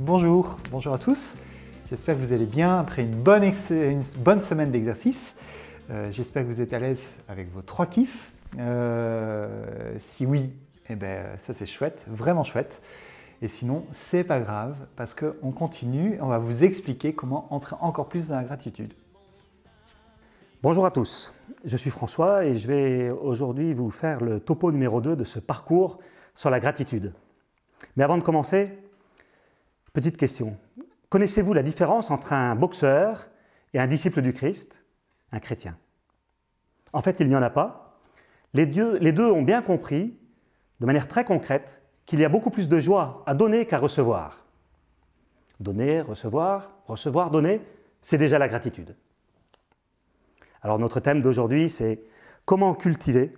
Bonjour, bonjour à tous. J'espère que vous allez bien après une bonne semaine d'exercice. J'espère que vous êtes à l'aise avec vos 3 kiffs. Si oui, ça c'est chouette, vraiment chouette. Et sinon, c'est pas grave parce qu'on continue, on va vous expliquer comment entrer encore plus dans la gratitude. Bonjour à tous, je suis François et je vais aujourd'hui vous faire le topo numéro 2 de ce parcours sur la gratitude. Mais avant de commencer, petite question. Connaissez-vous la différence entre un boxeur et un disciple du Christ, un chrétien? En fait, il n'y en a pas. Les deux ont bien compris, de manière très concrète, qu'il y a beaucoup plus de joie à donner qu'à recevoir. Donner, recevoir, donner, c'est déjà la gratitude. Alors notre thème d'aujourd'hui, c'est comment cultiver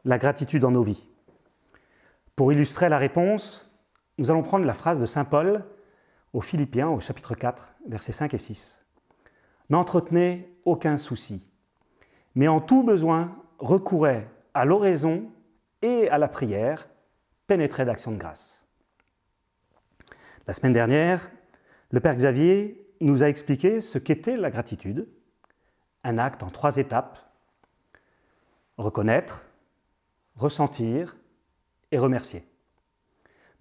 la gratitude dans nos vies. Pour illustrer la réponse, nous allons prendre la phrase de saint Paul aux Philippiens, au chapitre 4, versets 5 et 6. « N'entretenez aucun souci, mais en tout besoin, recourez à l'oraison et à la prière, pénétrez d'actions de grâce. » La semaine dernière, le Père Xavier nous a expliqué ce qu'était la gratitude, un acte en 3 étapes, reconnaître, ressentir et remercier.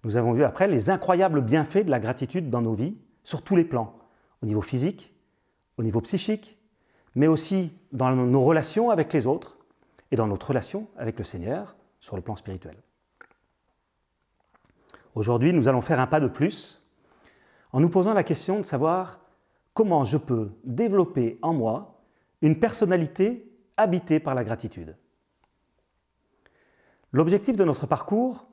Nous avons vu après les incroyables bienfaits de la gratitude dans nos vies, sur tous les plans, au niveau physique, au niveau psychique, mais aussi dans nos relations avec les autres et dans notre relation avec le Seigneur sur le plan spirituel. Aujourd'hui, nous allons faire un pas de plus en nous posant la question de savoir comment je peux développer en moi une personnalité habitée par la gratitude. L'objectif de notre parcours,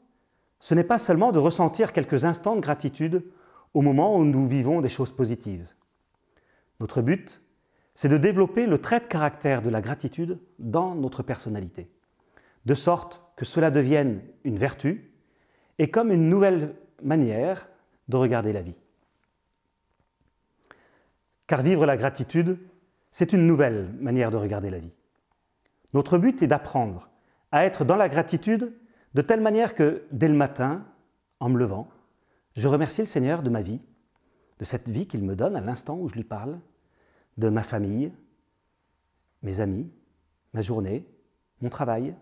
ce n'est pas seulement de ressentir quelques instants de gratitude au moment où nous vivons des choses positives. Notre but, c'est de développer le trait de caractère de la gratitude dans notre personnalité, de sorte que cela devienne une vertu et comme une nouvelle manière de regarder la vie. Car vivre la gratitude, c'est une nouvelle manière de regarder la vie. Notre but est d'apprendre à être dans la gratitude de telle manière que, dès le matin, en me levant, je remercie le Seigneur de ma vie, de cette vie qu'il me donne à l'instant où je lui parle, de ma famille, mes amis, ma journée, mon travail.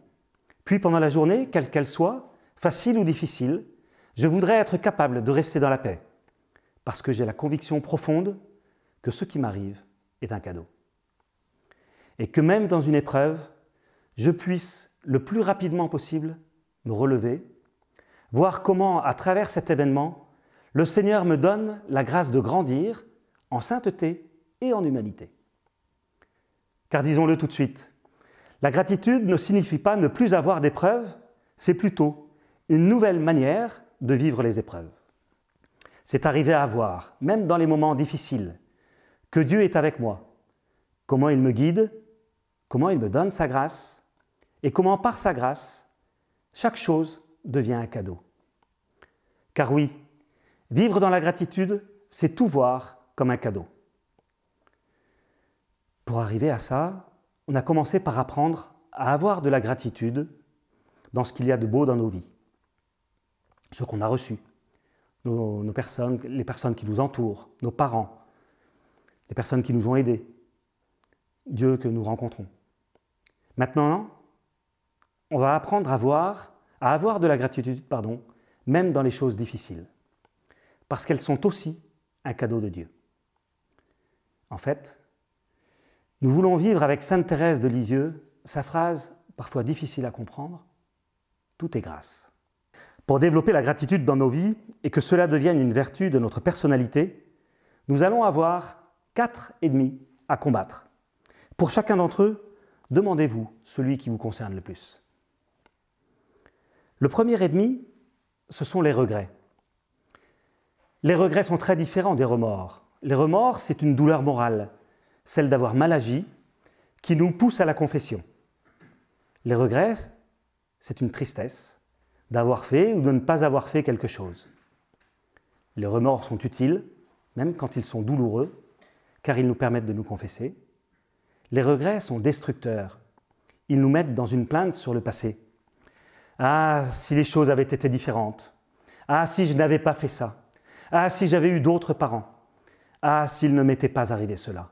Puis pendant la journée, quelle qu'elle soit, facile ou difficile, je voudrais être capable de rester dans la paix, parce que j'ai la conviction profonde que ce qui m'arrive est un cadeau. Et que même dans une épreuve, je puisse le plus rapidement possible me relever, voir comment, à travers cet événement, le Seigneur me donne la grâce de grandir en sainteté et en humanité. Car disons-le tout de suite, la gratitude ne signifie pas ne plus avoir d'épreuves, c'est plutôt une nouvelle manière de vivre les épreuves. C'est arriver à voir, même dans les moments difficiles, que Dieu est avec moi, comment il me guide, comment il me donne sa grâce, et comment par sa grâce, chaque chose devient un cadeau. Car oui, vivre dans la gratitude, c'est tout voir comme un cadeau. Pour arriver à ça, on a commencé par apprendre à avoir de la gratitude dans ce qu'il y a de beau dans nos vies. Ce qu'on a reçu, les personnes qui nous entourent, nos parents, les personnes qui nous ont aidés, Dieu que nous rencontrons. Maintenant, on va apprendre à avoir de la gratitude, même dans les choses difficiles, parce qu'elles sont aussi un cadeau de Dieu. En fait, nous voulons vivre avec sainte Thérèse de Lisieux sa phrase, parfois difficile à comprendre, « Tout est grâce ». Pour développer la gratitude dans nos vies et que cela devienne une vertu de notre personnalité, nous allons avoir 4 ennemis à combattre. Pour chacun d'entre eux, demandez-vous celui qui vous concerne le plus. Le premier ennemi, ce sont les regrets. Les regrets sont très différents des remords. Les remords, c'est une douleur morale, celle d'avoir mal agi, qui nous pousse à la confession. Les regrets, c'est une tristesse d'avoir fait ou de ne pas avoir fait quelque chose. Les remords sont utiles, même quand ils sont douloureux, car ils nous permettent de nous confesser. Les regrets sont destructeurs. Ils nous mettent dans une plainte sur le passé. Ah, si les choses avaient été différentes. Ah, si je n'avais pas fait ça. Ah, si j'avais eu d'autres parents. Ah, s'il ne m'était pas arrivé cela.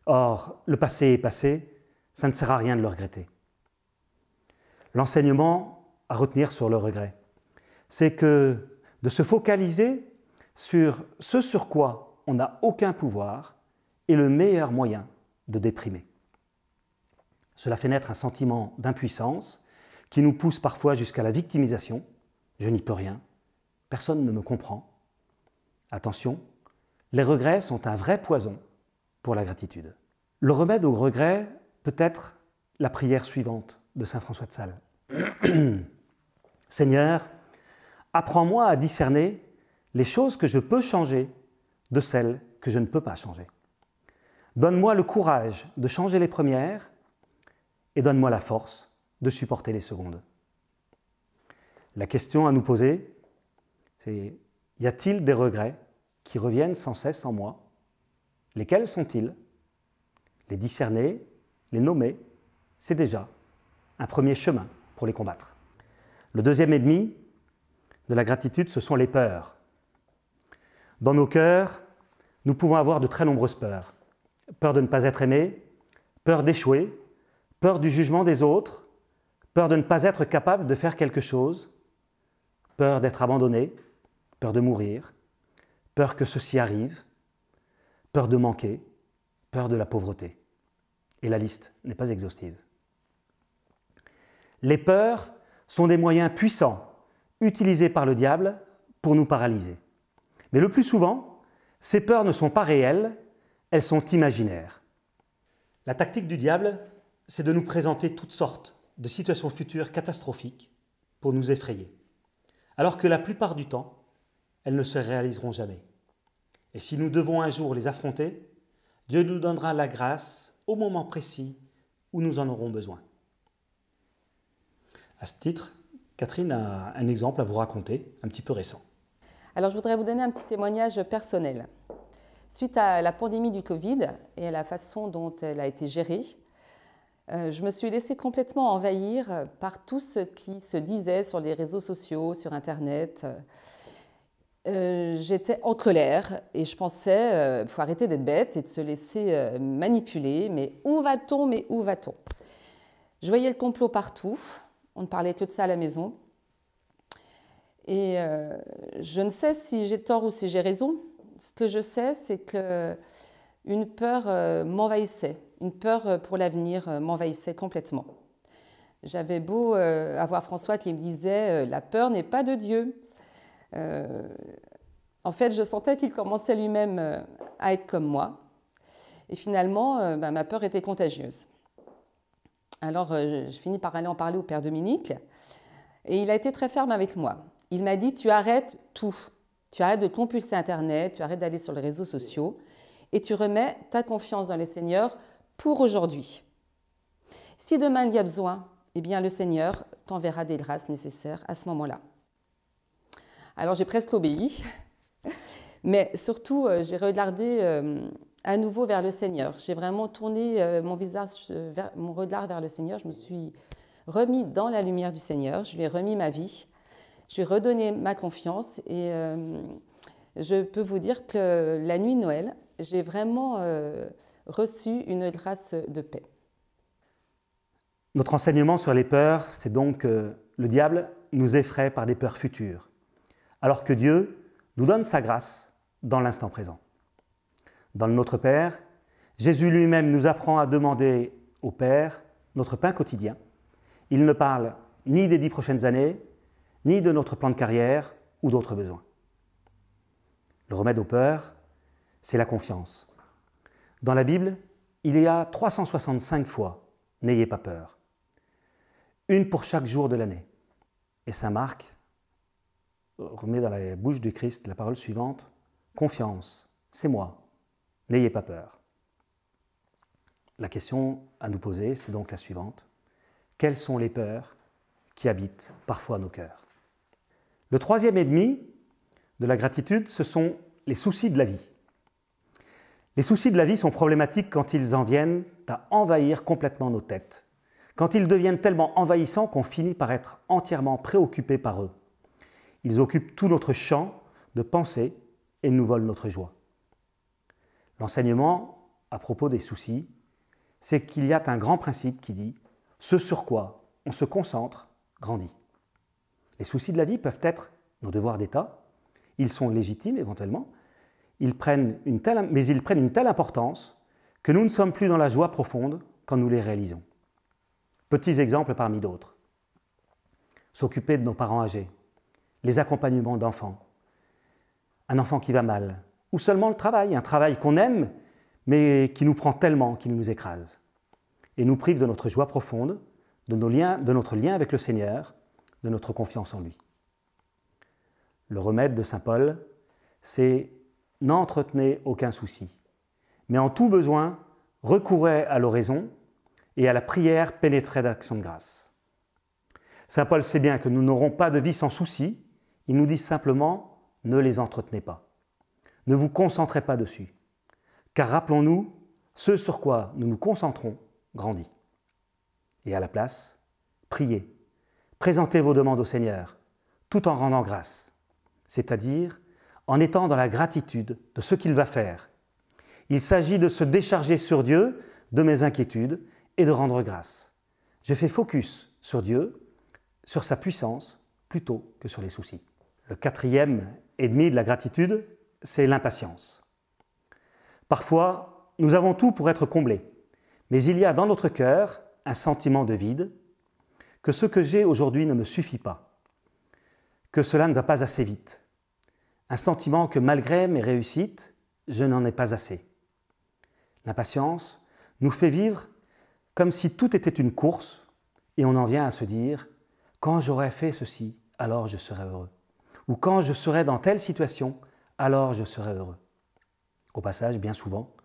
Or, le passé est passé, ça ne sert à rien de le regretter. L'enseignement à retenir sur le regret, c'est que de se focaliser sur ce sur quoi on n'a aucun pouvoir est le meilleur moyen de déprimer. Cela fait naître un sentiment d'impuissance qui nous pousse parfois jusqu'à la victimisation. Je n'y peux rien, personne ne me comprend. Attention, les regrets sont un vrai poison pour la gratitude. Le remède au regret peut être la prière suivante de saint François de Sales. Seigneur, apprends-moi à discerner les choses que je peux changer de celles que je ne peux pas changer. Donne-moi le courage de changer les premières et donne-moi la force de supporter les secondes. La question à nous poser, c'est: y a-t-il des regrets qui reviennent sans cesse en moi? Lesquels sont-ils? Les discerner, les nommer, c'est déjà un premier chemin pour les combattre. Le deuxième ennemi de la gratitude, ce sont les peurs. Dans nos cœurs, nous pouvons avoir de très nombreuses peurs. Peur de ne pas être aimé, peur d'échouer, peur du jugement des autres, peur de ne pas être capable de faire quelque chose, peur d'être abandonné, peur de mourir, peur que ceci arrive, peur de manquer, peur de la pauvreté. Et la liste n'est pas exhaustive. Les peurs sont des moyens puissants utilisés par le diable pour nous paralyser. Mais le plus souvent, ces peurs ne sont pas réelles, elles sont imaginaires. La tactique du diable, c'est de nous présenter toutes sortes de situations futures catastrophiques pour nous effrayer, alors que la plupart du temps, elles ne se réaliseront jamais. Et si nous devons un jour les affronter, Dieu nous donnera la grâce au moment précis où nous en aurons besoin. À ce titre, Catherine a un exemple à vous raconter, un petit peu récent. Alors, je voudrais vous donner un petit témoignage personnel. Suite à la pandémie du Covid et à la façon dont elle a été gérée, je me suis laissée complètement envahir par tout ce qui se disait sur les réseaux sociaux, sur Internet. J'étais en colère et je pensais qu'il faut arrêter d'être bête et de se laisser manipuler. Mais où va-t-on? Mais où va-t-on? Je voyais le complot partout. On ne parlait que de ça à la maison. Et je ne sais si j'ai tort ou si j'ai raison. Ce que je sais, c'est qu'une peur m'envahissait. Une peur pour l'avenir m'envahissait complètement. J'avais beau avoir François qui me disait « la peur n'est pas de Dieu ». En fait, je sentais qu'il commençait lui-même à être comme moi. Et finalement, ma peur était contagieuse. Alors, je finis par aller en parler au Père Dominique. Et il a été très ferme avec moi. Il m'a dit « tu arrêtes tout. Tu arrêtes de compulser Internet, tu arrêtes d'aller sur les réseaux sociaux et tu remets ta confiance dans le Seigneur pour aujourd'hui. Si demain il y a besoin, eh bien le Seigneur t'enverra des grâces nécessaires à ce moment-là. » Alors j'ai presque obéi, mais surtout j'ai regardé à nouveau vers le Seigneur. J'ai vraiment tourné mon regard vers le Seigneur. Je me suis remis dans la lumière du Seigneur, je lui ai remis ma vie. Je lui ai redonné ma confiance et je peux vous dire que la nuit de Noël, j'ai vraiment reçu une grâce de paix. Notre enseignement sur les peurs, c'est donc que le diable nous effraie par des peurs futures, alors que Dieu nous donne sa grâce dans l'instant présent. Dans le Notre Père, Jésus lui-même nous apprend à demander au Père notre pain quotidien. Il ne parle ni des 10 prochaines années, ni de notre plan de carrière ou d'autres besoins. Le remède aux peurs, c'est la confiance. Dans la Bible, il y a 365 fois « N'ayez pas peur », une pour chaque jour de l'année. Et saint Marc remet dans la bouche du Christ la parole suivante « Confiance, c'est moi, n'ayez pas peur ». La question à nous poser, c'est donc la suivante. Quelles sont les peurs qui habitent parfois nos cœurs? Le troisième ennemi de la gratitude, ce sont les soucis de la vie. Les soucis de la vie sont problématiques quand ils en viennent à envahir complètement nos têtes, quand ils deviennent tellement envahissants qu'on finit par être entièrement préoccupé par eux. Ils occupent tout notre champ de pensée et nous volent notre joie. L'enseignement, à propos des soucis, c'est qu'il y a un grand principe qui dit « ce sur quoi on se concentre grandit ». Les soucis de la vie peuvent être nos devoirs d'État, ils sont légitimes éventuellement, mais ils prennent une telle importance que nous ne sommes plus dans la joie profonde quand nous les réalisons. Petits exemples parmi d'autres. S'occuper de nos parents âgés, les accompagnements d'enfants, un enfant qui va mal, ou seulement le travail, un travail qu'on aime, mais qui nous prend tellement qu'il nous écrase, et nous prive de notre joie profonde, de notre lien avec le Seigneur, de notre confiance en lui. Le remède de saint Paul, c'est « n'entretenez aucun souci, mais en tout besoin, recourez à l'oraison et à la prière pénétrée d'action de grâce ». Saint Paul sait bien que nous n'aurons pas de vie sans souci, il nous dit simplement « ne les entretenez pas ». Ne vous concentrez pas dessus, car rappelons-nous, ce sur quoi nous nous concentrons grandit. Et à la place, priez, présentez vos demandes au Seigneur, tout en rendant grâce, c'est-à-dire en étant dans la gratitude de ce qu'il va faire. Il s'agit de se décharger sur Dieu de mes inquiétudes et de rendre grâce. Je fais focus sur Dieu, sur sa puissance, plutôt que sur les soucis. Le quatrième ennemi de la gratitude, c'est l'impatience. Parfois, nous avons tout pour être comblés, mais il y a dans notre cœur un sentiment de vide, que ce que j'ai aujourd'hui ne me suffit pas, que cela ne va pas assez vite, un sentiment que malgré mes réussites, je n'en ai pas assez. L'impatience nous fait vivre comme si tout était une course et on en vient à se dire « quand j'aurai fait ceci, alors je serai heureux » ou « quand je serai dans telle situation, alors je serai heureux ». Au passage, bien souvent,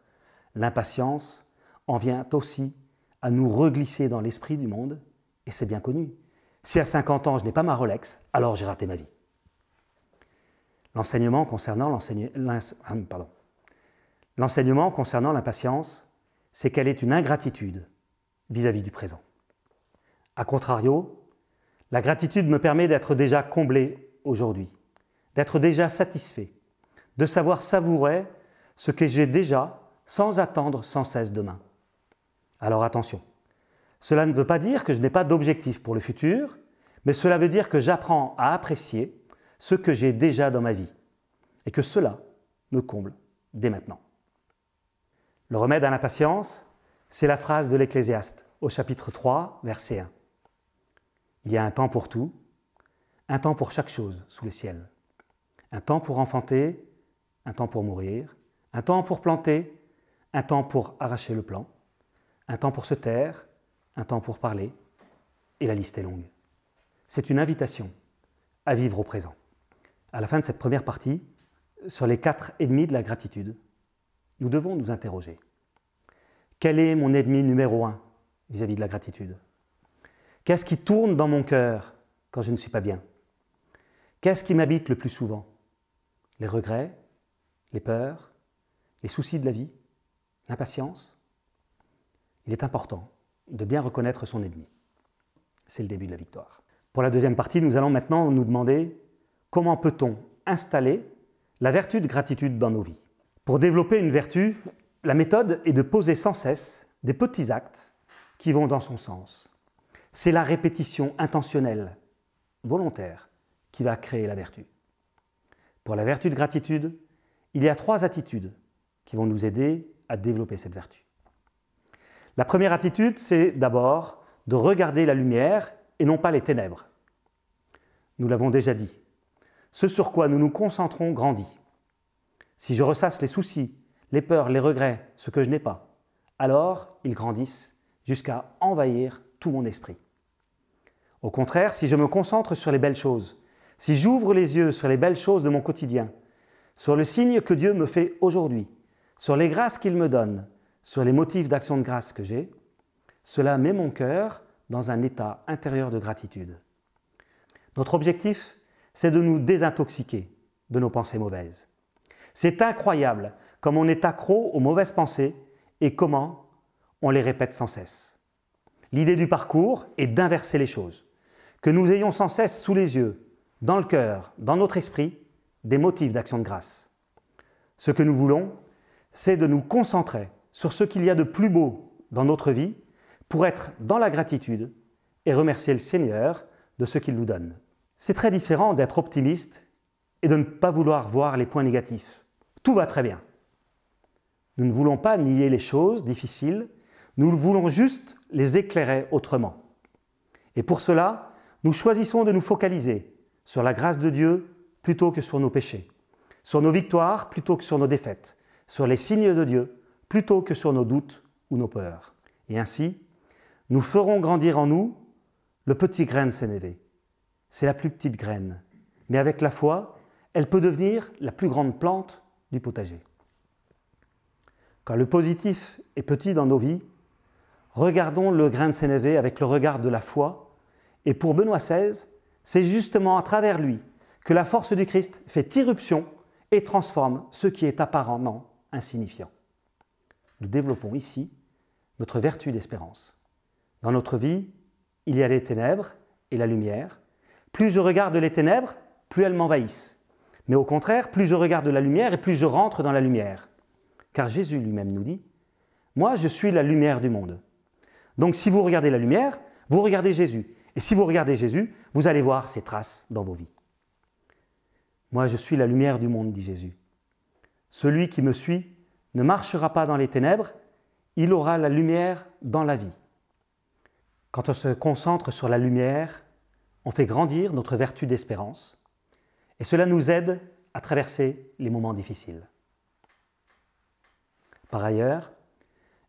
l'impatience en vient aussi à nous reglisser dans l'esprit du monde, et c'est bien connu. Si à 50 ans je n'ai pas ma Rolex, alors j'ai raté ma vie. L'enseignement concernant l'impatience, c'est qu'elle est une ingratitude vis-à-vis du présent. A contrario, la gratitude me permet d'être déjà comblé aujourd'hui, d'être déjà satisfait, de savoir savourer ce que j'ai déjà sans attendre sans cesse demain. Alors attention, cela ne veut pas dire que je n'ai pas d'objectif pour le futur, mais cela veut dire que j'apprends à apprécier ce que j'ai déjà dans ma vie et que cela me comble dès maintenant. Le remède à l'impatience, c'est la phrase de l'Ecclésiaste au chapitre 3, verset 1. Il y a un temps pour tout, un temps pour chaque chose sous le ciel, un temps pour enfanter, un temps pour mourir, un temps pour planter, un temps pour arracher le plant, un temps pour se taire, un temps pour parler, et la liste est longue. C'est une invitation à vivre au présent. À la fin de cette première partie, sur les 4 ennemis de la gratitude, nous devons nous interroger. Quel est mon ennemi numéro 1 vis-à-vis de la gratitude? Qu'est-ce qui tourne dans mon cœur quand je ne suis pas bien? Qu'est-ce qui m'habite le plus souvent? Les regrets, les peurs, les soucis de la vie, l'impatience? Il est important de bien reconnaître son ennemi. C'est le début de la victoire. Pour la deuxième partie, nous allons maintenant nous demander comment peut-on installer la vertu de gratitude dans nos vies. Pour développer une vertu, la méthode est de poser sans cesse des petits actes qui vont dans son sens. C'est la répétition intentionnelle, volontaire, qui va créer la vertu. Pour la vertu de gratitude, il y a 3 attitudes qui vont nous aider à développer cette vertu. La première attitude, c'est d'abord de regarder la lumière et non pas les ténèbres. Nous l'avons déjà dit. Ce sur quoi nous nous concentrons grandit. Si je ressasse les soucis, les peurs, les regrets, ce que je n'ai pas, alors ils grandissent jusqu'à envahir tout mon esprit. Au contraire, si je me concentre sur les belles choses, si j'ouvre les yeux sur les belles choses de mon quotidien, sur le signe que Dieu me fait aujourd'hui, sur les grâces qu'il me donne, sur les motifs d'action de grâce que j'ai, cela met mon cœur dans un état intérieur de gratitude. Notre objectif, c'est de nous désintoxiquer de nos pensées mauvaises. C'est incroyable comme on est accro aux mauvaises pensées et comment on les répète sans cesse. L'idée du parcours est d'inverser les choses, que nous ayons sans cesse sous les yeux, dans le cœur, dans notre esprit, des motifs d'action de grâce. Ce que nous voulons, c'est de nous concentrer sur ce qu'il y a de plus beau dans notre vie pour être dans la gratitude et remercier le Seigneur de ce qu'il nous donne. C'est très différent d'être optimiste et de ne pas vouloir voir les points négatifs. Tout va très bien. Nous ne voulons pas nier les choses difficiles, nous voulons juste les éclairer autrement. Et pour cela, nous choisissons de nous focaliser sur la grâce de Dieu plutôt que sur nos péchés, sur nos victoires plutôt que sur nos défaites, sur les signes de Dieu plutôt que sur nos doutes ou nos peurs. Et ainsi, nous ferons grandir en nous le petit grain de sénévé. C'est la plus petite graine, mais avec la foi, elle peut devenir la plus grande plante du potager. Quand le positif est petit dans nos vies, regardons le grain de sénévé avec le regard de la foi, et pour Benoît XVI, c'est justement à travers lui que la force du Christ fait irruption et transforme ce qui est apparemment insignifiant. Nous développons ici notre vertu d'espérance. Dans notre vie, il y a les ténèbres et la lumière. Plus je regarde les ténèbres, plus elles m'envahissent. Mais au contraire, plus je regarde la lumière et plus je rentre dans la lumière. Car Jésus lui-même nous dit « Moi, je suis la lumière du monde ». Donc si vous regardez la lumière, vous regardez Jésus. Et si vous regardez Jésus, vous allez voir ses traces dans vos vies. « Moi, je suis la lumière du monde », dit Jésus. « Celui qui me suit ne marchera pas dans les ténèbres, il aura la lumière dans la vie. » Quand on se concentre sur la lumière, on fait grandir notre vertu d'espérance et cela nous aide à traverser les moments difficiles. Par ailleurs,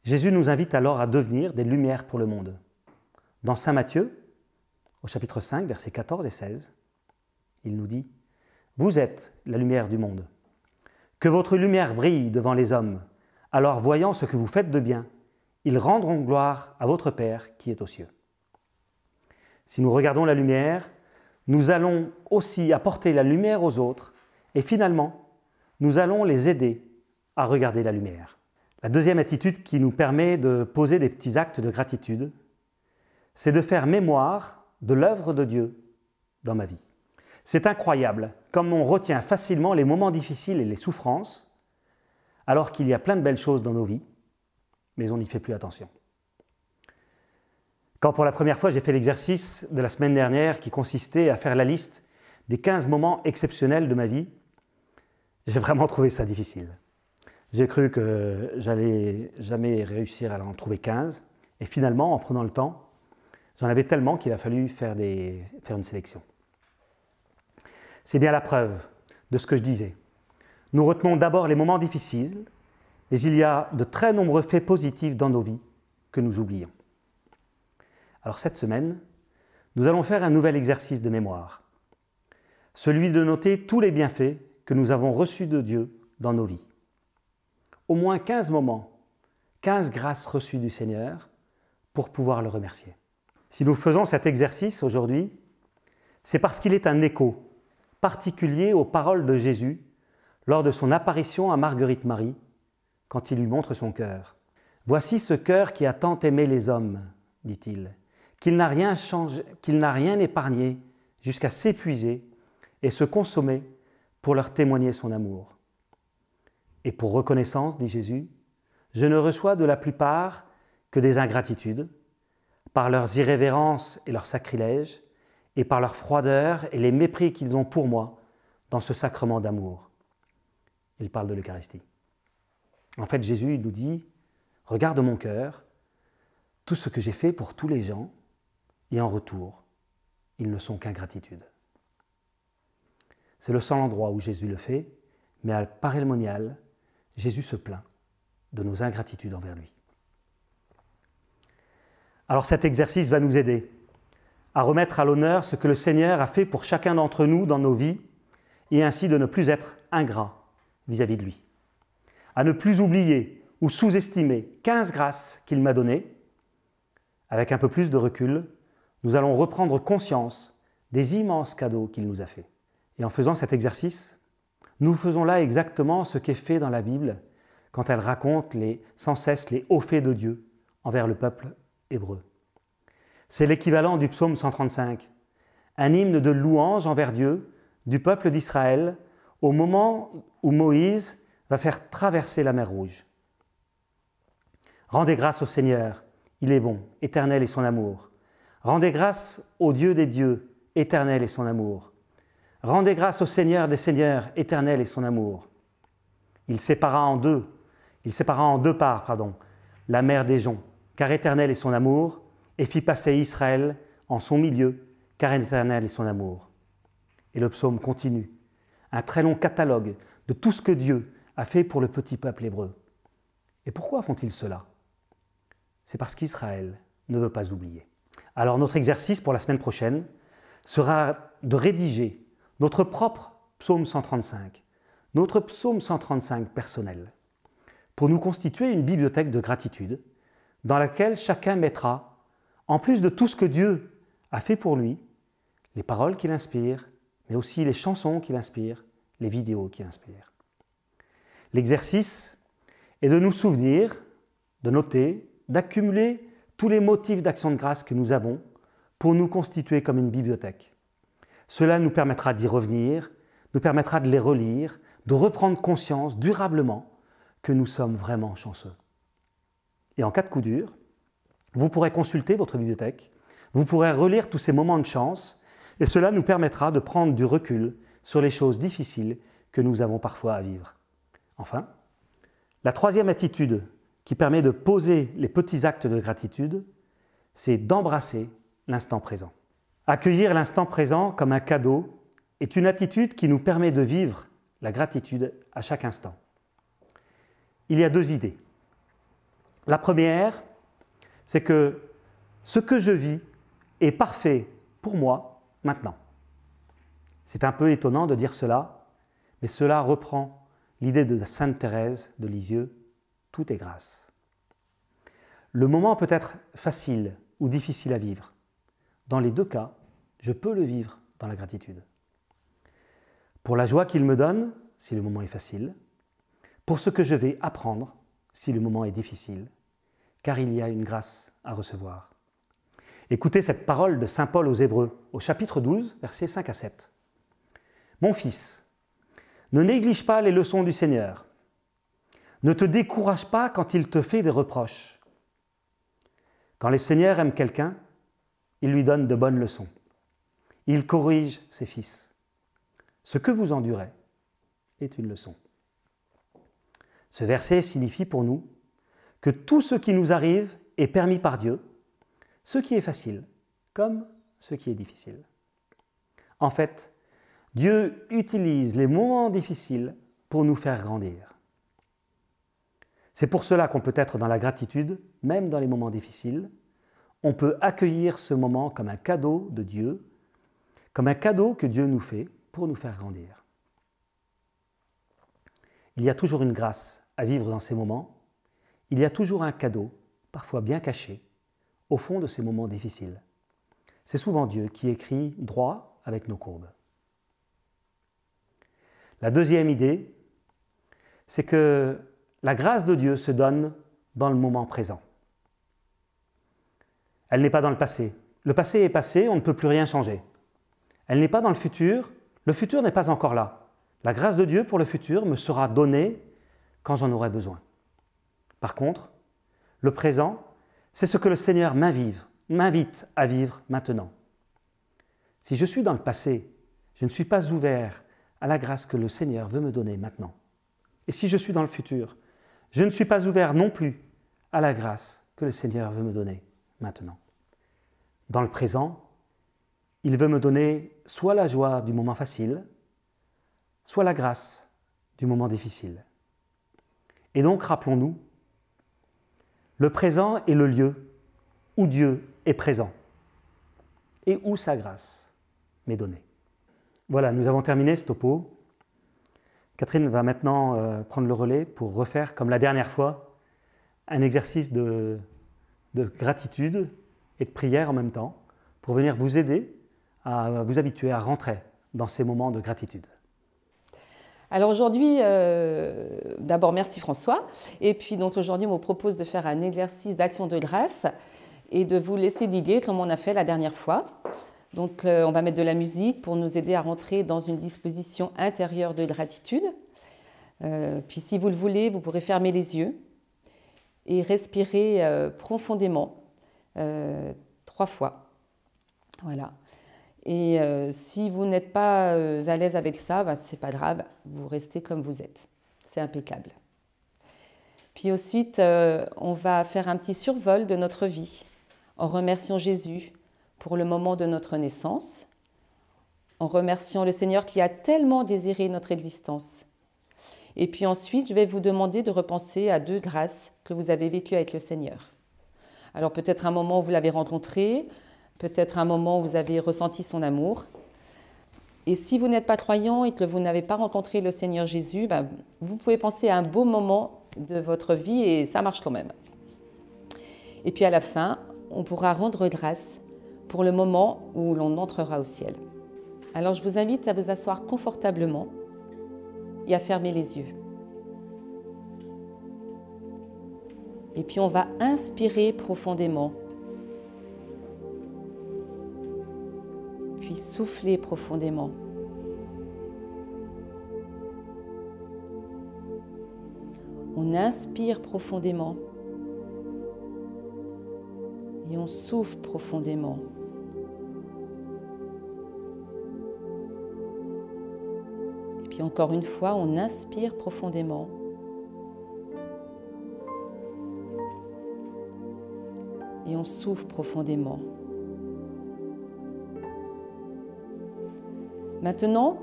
Jésus nous invite alors à devenir des lumières pour le monde. Dans Saint Matthieu, au chapitre 5, versets 14 et 16, il nous dit « Vous êtes la lumière du monde. Que votre lumière brille devant les hommes, alors voyant ce que vous faites de bien, ils rendront gloire à votre Père qui est aux cieux. » Si nous regardons la lumière, nous allons aussi apporter la lumière aux autres et finalement, nous allons les aider à regarder la lumière. La deuxième attitude qui nous permet de poser des petits actes de gratitude, c'est de faire mémoire de l'œuvre de Dieu dans ma vie. C'est incroyable comme on retient facilement les moments difficiles et les souffrances, alors qu'il y a plein de belles choses dans nos vies, mais on n'y fait plus attention. Quand pour la première fois j'ai fait l'exercice de la semaine dernière qui consistait à faire la liste des 15 moments exceptionnels de ma vie, j'ai vraiment trouvé ça difficile. J'ai cru que j'allais jamais réussir à en trouver 15, et finalement, en prenant le temps, j'en avais tellement qu'il a fallu faire une sélection. C'est bien la preuve de ce que je disais. Nous retenons d'abord les moments difficiles, mais il y a de très nombreux faits positifs dans nos vies que nous oublions. Alors cette semaine, nous allons faire un nouvel exercice de mémoire, celui de noter tous les bienfaits que nous avons reçus de Dieu dans nos vies. Au moins 15 moments, 15 grâces reçues du Seigneur pour pouvoir le remercier. Si nous faisons cet exercice aujourd'hui, c'est parce qu'il est un écho particulier aux paroles de Jésus lors de son apparition à Marguerite Marie quand il lui montre son cœur. « Voici ce cœur qui a tant aimé les hommes, dit-il, qu'il n'a rien changé, qu'il n'a rien épargné jusqu'à s'épuiser et se consommer pour leur témoigner son amour. Et pour reconnaissance, dit Jésus, je ne reçois de la plupart que des ingratitudes, par leurs irrévérences et leurs sacrilèges, et par leur froideur et les mépris qu'ils ont pour moi dans ce sacrement d'amour. » Il parle de l'Eucharistie. En fait, Jésus nous dit, « Regarde mon cœur, tout ce que j'ai fait pour tous les gens, et en retour, ils ne sont qu'ingratitude. » C'est le seul endroit où Jésus le fait, mais à Parémonial, Jésus se plaint de nos ingratitudes envers lui. Alors cet exercice va nous aider à remettre à l'honneur ce que le Seigneur a fait pour chacun d'entre nous dans nos vies et ainsi de ne plus être ingrat vis-à-vis de lui. À ne plus oublier ou sous-estimer 15 grâces qu'il m'a données. Avec un peu plus de recul, nous allons reprendre conscience des immenses cadeaux qu'il nous a faits. Et en faisant cet exercice, nous faisons là exactement ce qu'est fait dans la Bible quand elle raconte sans cesse les hauts faits de Dieu envers le peuple hébreu. C'est l'équivalent du psaume 135, un hymne de louange envers Dieu, du peuple d'Israël, au moment où Moïse va faire traverser la mer Rouge. Rendez grâce au Seigneur, il est bon, éternel est son amour. Rendez grâce au Dieu des dieux, éternel est son amour. Rendez grâce au Seigneur des seigneurs, éternel est son amour. Il sépara en deux parts, la mer des joncs, car éternel est son amour, et fit passer Israël en son milieu, car éternel est son amour. Et le psaume continue, un très long catalogue de tout ce que Dieu a fait pour le petit peuple hébreu. Et pourquoi font-ils cela? C'est parce qu'Israël ne veut pas oublier. Alors notre exercice pour la semaine prochaine sera de rédiger notre propre psaume 135, notre psaume 135 personnel, pour nous constituer une bibliothèque de gratitude dans laquelle chacun mettra, en plus de tout ce que Dieu a fait pour lui, les paroles qu'il inspire, mais aussi les chansons qu'il inspire, les vidéos qu'il inspire. L'exercice est de nous souvenir, de noter, d'accumuler tous les motifs d'action de grâce que nous avons pour nous constituer comme une bibliothèque. Cela nous permettra d'y revenir, nous permettra de les relire, de reprendre conscience durablement que nous sommes vraiment chanceux. Et en cas de coup dur, vous pourrez consulter votre bibliothèque, vous pourrez relire tous ces moments de chance, et cela nous permettra de prendre du recul sur les choses difficiles que nous avons parfois à vivre. Enfin, la troisième attitude qui permet de poser les petits actes de gratitude, c'est d'embrasser l'instant présent. Accueillir l'instant présent comme un cadeau est une attitude qui nous permet de vivre la gratitude à chaque instant. Il y a deux idées. La première, c'est que ce que je vis est parfait pour moi maintenant. C'est un peu étonnant de dire cela, mais cela reprend l'idée de Sainte Thérèse de Lisieux, tout est grâce. Le moment peut être facile ou difficile à vivre. Dans les deux cas, je peux le vivre dans la gratitude. Pour la joie qu'il me donne, si le moment est facile, pour ce que je vais apprendre, si le moment est difficile, car il y a une grâce à recevoir. Écoutez cette parole de saint Paul aux Hébreux, au chapitre 12, versets 5 à 7. « Mon fils, ne néglige pas les leçons du Seigneur. Ne te décourage pas quand il te fait des reproches. Quand le Seigneur aime quelqu'un, il lui donne de bonnes leçons. Il corrige ses fils. Ce que vous endurez est une leçon. » Ce verset signifie pour nous que tout ce qui nous arrive est permis par Dieu, ce qui est facile comme ce qui est difficile. En fait, Dieu utilise les moments difficiles pour nous faire grandir. C'est pour cela qu'on peut être dans la gratitude, même dans les moments difficiles. On peut accueillir ce moment comme un cadeau de Dieu, comme un cadeau que Dieu nous fait pour nous faire grandir. Il y a toujours une grâce à vivre dans ces moments. Il y a toujours un cadeau, parfois bien caché, au fond de ces moments difficiles. C'est souvent Dieu qui écrit droit avec nos courbes. La deuxième idée, c'est que la grâce de Dieu se donne dans le moment présent. Elle n'est pas dans le passé. Le passé est passé, on ne peut plus rien changer. Elle n'est pas dans le futur n'est pas encore là. La grâce de Dieu pour le futur me sera donnée quand j'en aurai besoin. Par contre, le présent, c'est ce que le Seigneur m'invite à vivre maintenant. Si je suis dans le passé, je ne suis pas ouvert à la grâce que le Seigneur veut me donner maintenant. Et si je suis dans le futur, je ne suis pas ouvert non plus à la grâce que le Seigneur veut me donner maintenant. Dans le présent, il veut me donner soit la joie du moment facile, soit la grâce du moment difficile. Et donc, rappelons-nous, le présent est le lieu où Dieu est présent et où sa grâce m'est donnée. Voilà, nous avons terminé ce topo. Catherine va maintenant prendre le relais pour refaire, comme la dernière fois, un exercice de gratitude et de prière en même temps, pour venir vous aider à vous habituer à rentrer dans ces moments de gratitude. Alors aujourd'hui, d'abord merci François, et puis donc aujourd'hui on vous propose de faire un exercice d'action de grâce et de vous laisser l'idée comme on a fait la dernière fois. Donc on va mettre de la musique pour nous aider à rentrer dans une disposition intérieure de gratitude. Puis si vous le voulez, vous pourrez fermer les yeux et respirer profondément 3 fois. Voilà. Et si vous n'êtes pas à l'aise avec ça, ce n'est pas grave, vous restez comme vous êtes. C'est impeccable. Puis ensuite, on va faire un petit survol de notre vie en remerciant Jésus pour le moment de notre naissance, en remerciant le Seigneur qui a tellement désiré notre existence. Et puis ensuite, je vais vous demander de repenser à 2 grâces que vous avez vécues avec le Seigneur. Alors peut-être un moment où vous l'avez rencontré, peut-être un moment où vous avez ressenti son amour. Et si vous n'êtes pas croyant et que vous n'avez pas rencontré le Seigneur Jésus, vous pouvez penser à un beau moment de votre vie et ça marche quand même. Et puis à la fin, on pourra rendre grâce pour le moment où l'on entrera au ciel. Alors je vous invite à vous asseoir confortablement et à fermer les yeux. Et puis on va inspirer profondément. Puis souffler profondément. On inspire profondément. Et on souffle profondément. Et puis encore une fois, on inspire profondément. Et on souffle profondément. Maintenant,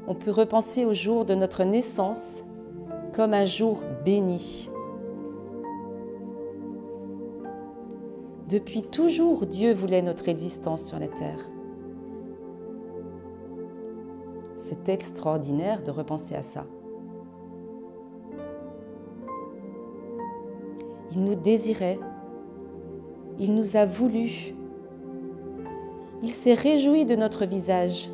on peut repenser au jour de notre naissance comme un jour béni. Depuis toujours, Dieu voulait notre existence sur la terre. C'est extraordinaire de repenser à ça. Il nous désirait, il nous a voulu, il s'est réjoui de notre visage.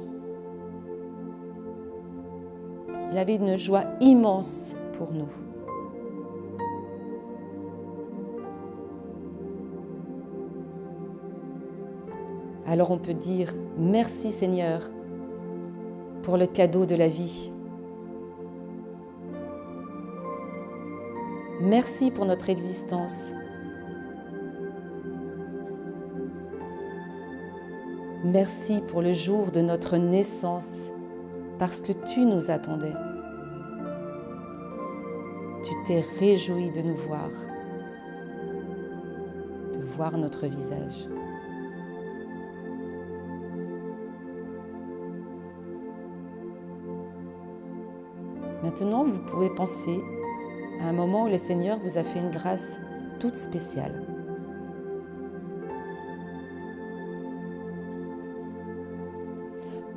Il avait une joie immense pour nous. Alors on peut dire merci Seigneur pour le cadeau de la vie. Merci pour notre existence. Merci pour le jour de notre naissance, parce que tu nous attendais. Tu t'es réjoui de nous voir, de voir notre visage. Maintenant, vous pouvez penser à un moment où le Seigneur vous a fait une grâce toute spéciale.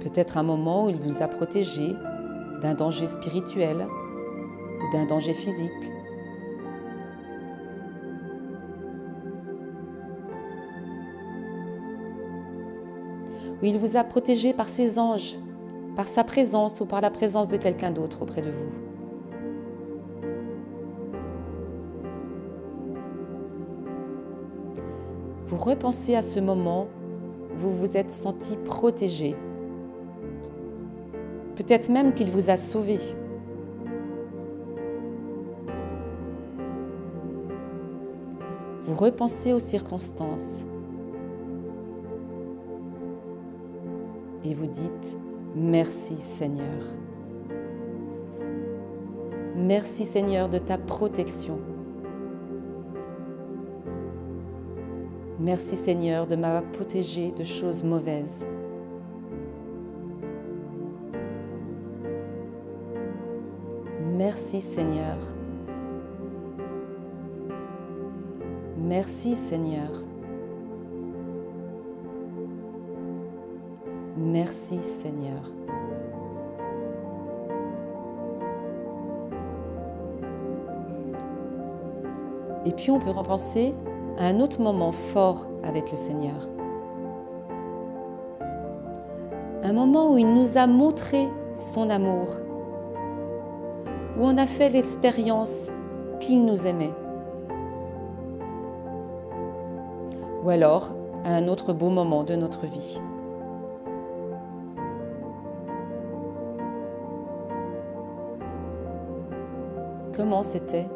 Peut-être un moment où il vous a protégé d'un danger spirituel ou d'un danger physique. Où il vous a protégé par ses anges, par sa présence ou par la présence de quelqu'un d'autre auprès de vous. Vous repensez à ce moment où vous vous êtes senti protégé. Peut-être même qu'il vous a sauvé. Vous repensez aux circonstances et vous dites « Merci Seigneur ». Merci Seigneur de ta protection. Merci Seigneur de m'avoir protégé de choses mauvaises. Merci Seigneur. Merci Seigneur. Merci Seigneur. Et puis on peut repenser à un autre moment fort avec le Seigneur. Un moment où il nous a montré son amour, où on a fait l'expérience qu'il nous aimait. Ou alors, à un autre beau moment de notre vie. comment c'était?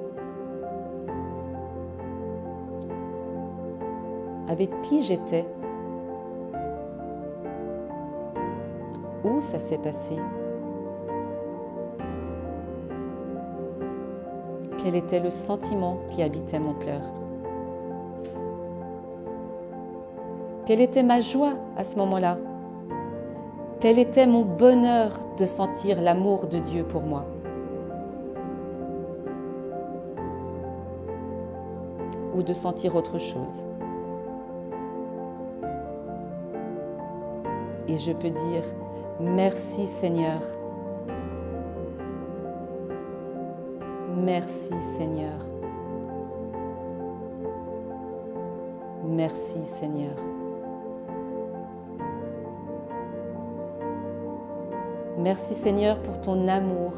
Avec qui j'étais? Où ça s'est passé? Quel était le sentiment qui habitait mon cœur? Quelle était ma joie à ce moment-là? Quel était mon bonheur de sentir l'amour de Dieu pour moi? Ou de sentir autre chose? Et je peux dire, merci Seigneur. Merci Seigneur. Merci Seigneur. Merci Seigneur pour ton amour,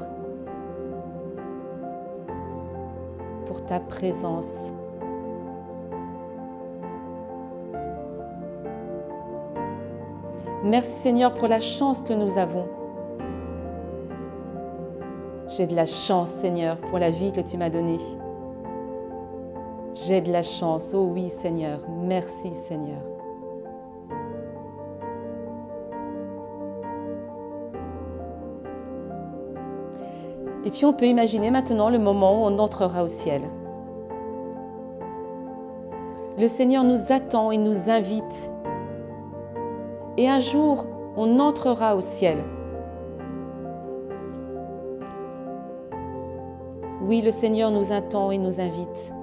pour ta présence. Merci Seigneur pour la chance que nous avons. J'ai de la chance Seigneur pour la vie que tu m'as donnée. J'ai de la chance, oh oui Seigneur, merci Seigneur. Et puis on peut imaginer maintenant le moment où on entrera au ciel. Le Seigneur nous attend et nous invite. Et un jour, on entrera au ciel. Oui, le Seigneur nous attend et nous invite.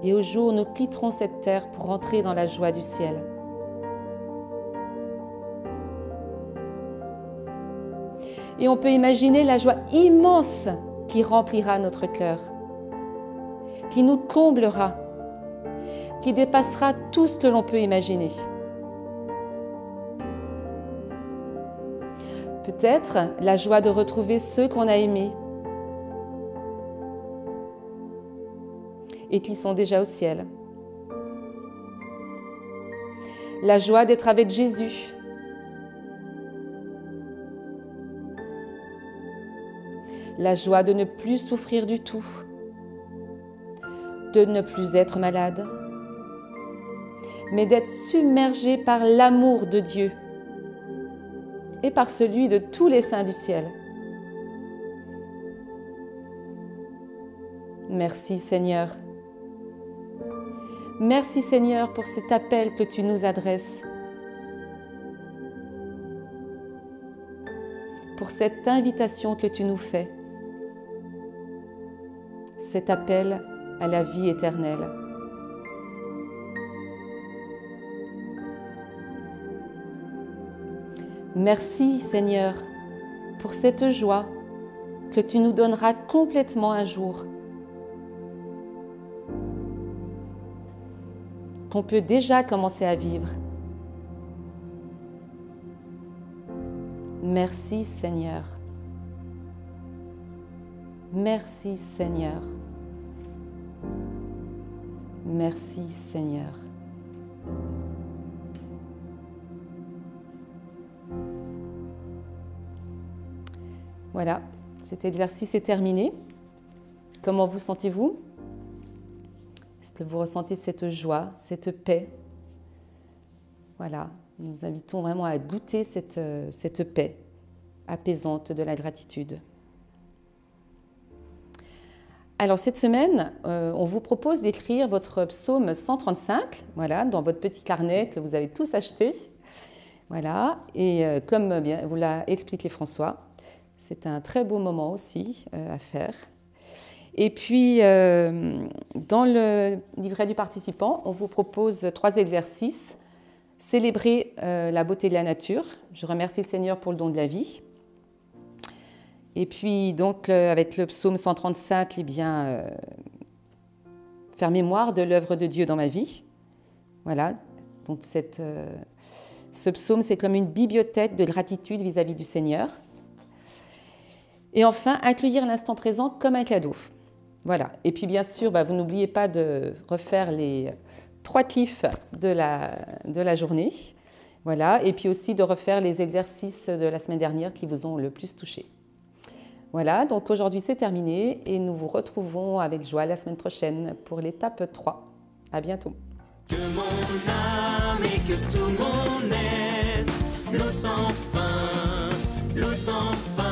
Et au jour où nous quitterons cette terre pour entrer dans la joie du ciel. Et on peut imaginer la joie immense qui remplira notre cœur, qui nous comblera, qui dépassera tout ce que l'on peut imaginer. Peut-être la joie de retrouver ceux qu'on a aimés et qui sont déjà au ciel. La joie d'être avec Jésus. La joie de ne plus souffrir du tout, de ne plus être malade, mais d'être submergé par l'amour de Dieu et par celui de tous les saints du ciel. Merci Seigneur. Merci Seigneur pour cet appel que tu nous adresses, pour cette invitation que tu nous fais, cet appel à la vie éternelle. Merci Seigneur pour cette joie que tu nous donneras complètement un jour, qu'on peut déjà commencer à vivre. Merci Seigneur. Merci Seigneur. Merci Seigneur. Voilà, cet exercice est terminé. Comment vous sentez-vous? Est-ce que vous ressentez cette joie, cette paix? Voilà, nous invitons vraiment à goûter cette paix apaisante de la gratitude. Alors cette semaine, on vous propose d'écrire votre psaume 135, voilà, dans votre petit carnet que vous avez tous acheté. Voilà, et comme bien vous l'a expliqué François, c'est un très beau moment aussi à faire. Et puis, dans le livret du participant, on vous propose 3 exercices. Célébrer la beauté de la nature. Je remercie le Seigneur pour le don de la vie. Et puis, donc, avec le psaume 135, eh bien, faire mémoire de l'œuvre de Dieu dans ma vie. Voilà, donc ce psaume, c'est comme une bibliothèque de gratitude vis-à-vis du Seigneur. Et enfin, accueillir l'instant présent comme un cadeau. Voilà. Et puis, bien sûr, vous n'oubliez pas de refaire les 3 kiffs de la journée. Voilà. Et puis aussi de refaire les exercices de la semaine dernière qui vous ont le plus touché. Voilà, donc aujourd'hui c'est terminé et nous vous retrouvons avec joie la semaine prochaine pour l'étape 3. À bientôt. Que mon âme et que tout mon être, l'eau sans fin, l'eau sans fin.